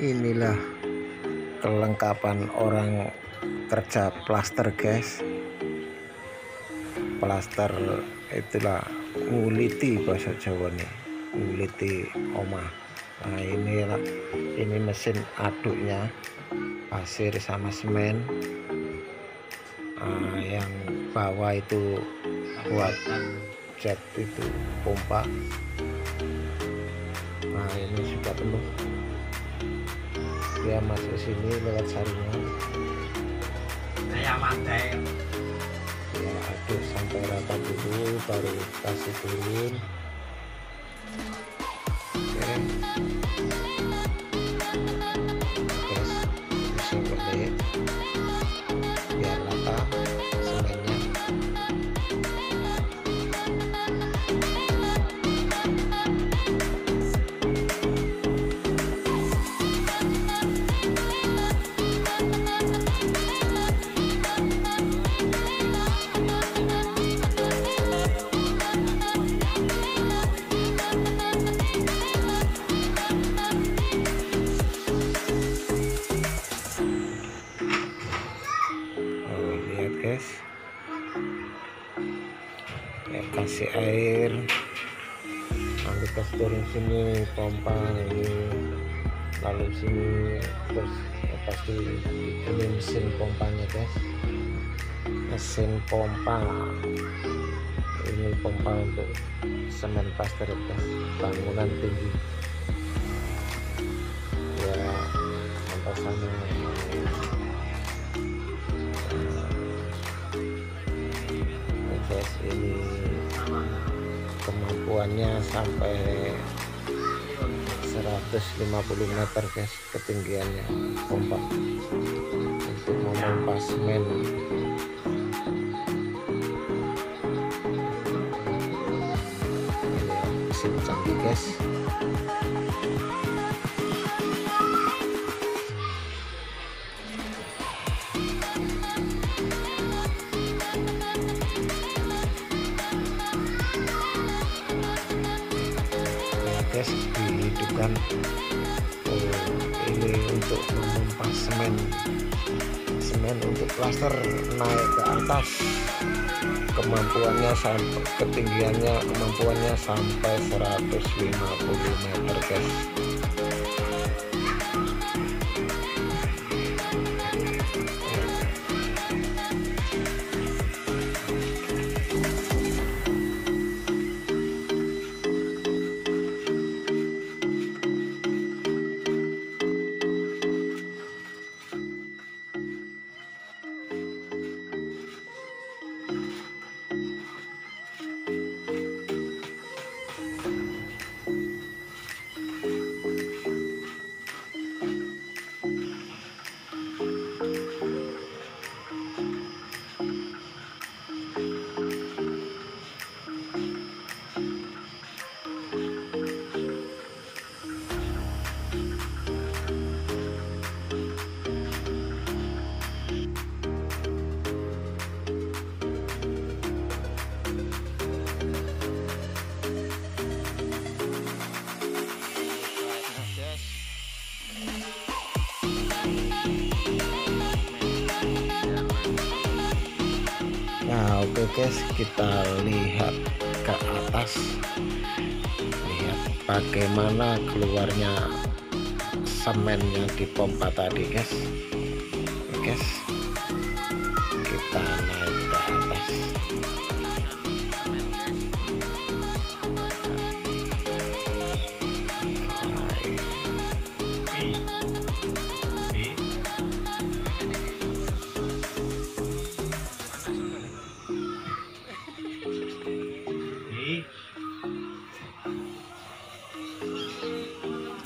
Inilah kelengkapan orang kerja plaster, guys. Plaster itulah nguliti bahasa Jawa nih, nguliti omah. Nah, ini mesin aduknya, pasir sama semen. Nah, yang bawah itu buat cat itu pompa. Nah, ini sudah penuh, dia masuk sini lewat saringan. Ya, aduk sampai rata dulu, baru kasih turun. Oke, terus mesin belit biar rata semennya. Guys, ya, kasih air, nanti kasih turun sini pompa ini, lalu sini, terus ya pasti ini mesin pompanya, guys. Mesin pompa ini, pompa untuk semen plaster, guys, bangunan tinggi ya, sampai sana. Guys, ini kemampuannya sampai 150 meter, guys, ketinggiannya pompa untuk memompa semen. Ini mesin canggih, guys. Guys, dihidupkan. Ini untuk memompa semen untuk plaster naik ke atas. Kemampuannya sampai ketinggiannya, kemampuannya sampai 150 meter, guys. Nah, oke, guys, kita lihat ke atas, lihat bagaimana keluarnya semen yang dipompa tadi, guys. Oke, guys, kita naik ke atas.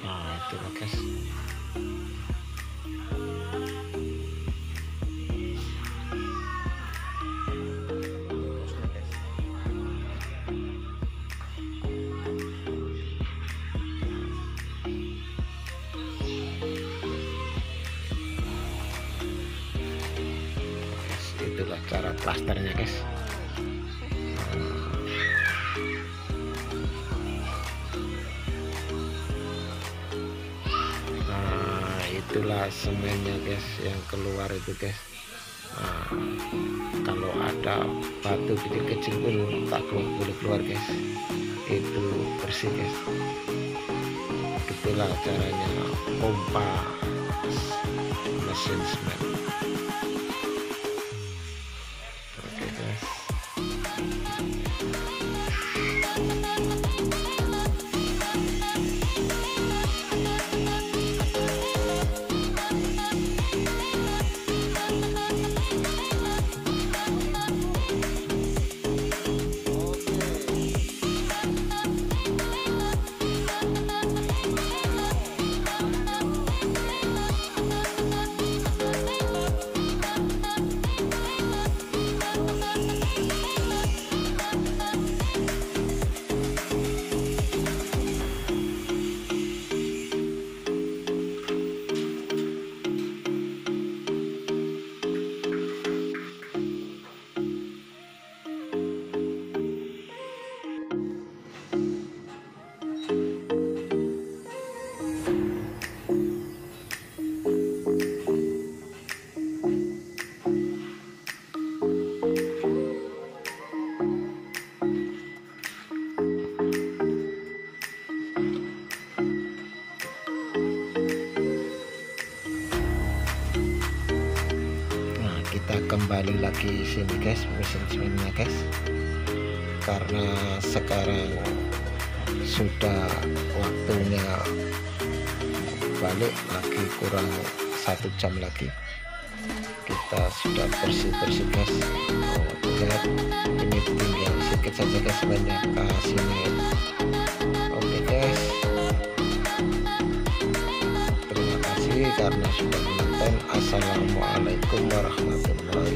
Nah, itu loh, guys. Itulah cara plasternya, guys. itulah semennya guys yang keluar itu guys. Nah, kalau ada batu kecil-kecil pun tak boleh keluar guys, itu bersih guys. Itulah caranya pompa mesin semen. Oke guys. Kita kembali lagi sini guys, mesin semennya guys, karena sekarang sudah waktunya balik lagi, kurang 1 jam lagi kita sudah bersih guys. Lihat ini tinggal sedikit saja guys semennya kasih naik. Oke guys, terima kasih karena sudah menonton. Assalamualaikum warahmatullahi